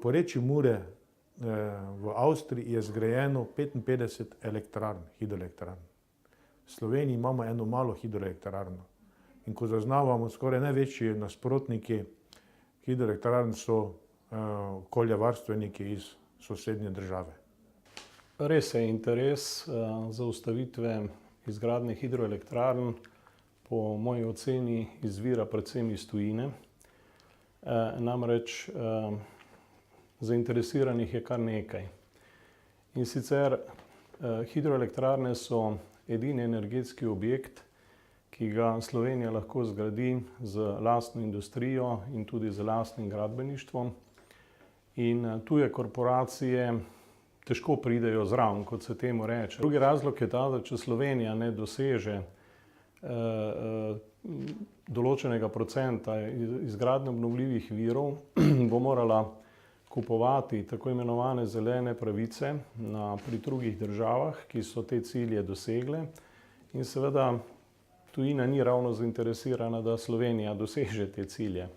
porečju Mure v Avstriji je zgrajeno 55 elektrarn, hidroelektrarn. V Sloveniji imamo eno malo hidroelektrarno. In ko zaznavamo, skoraj največji nasprotniki hidroelektrarn so okoljevarstveniki iz sosednje države. Res je, interes zaustavitve izgradnje hidroelektrarn po moji oceni izvira predvsem iz tujine. Namreč zainteresiranih je kar nekaj. In sicer hidroelektrarne so edini energetski objekt, ki ga Slovenija lahko zgradi z lastno industrijo in tudi z lastnim gradbeništvom. In tuje korporacije težko pridejo zraven, kot se temu reče. Drugi razlog je ta, da če Slovenija ne doseže določenega procenta izgradnje obnovljivih virov, bo morala kupovati tako imenovane zelene pravice pri drugih državah, ki so te cilje dosegle. In seveda tujina ni ravno zainteresirana, da Slovenija doseže te cilje.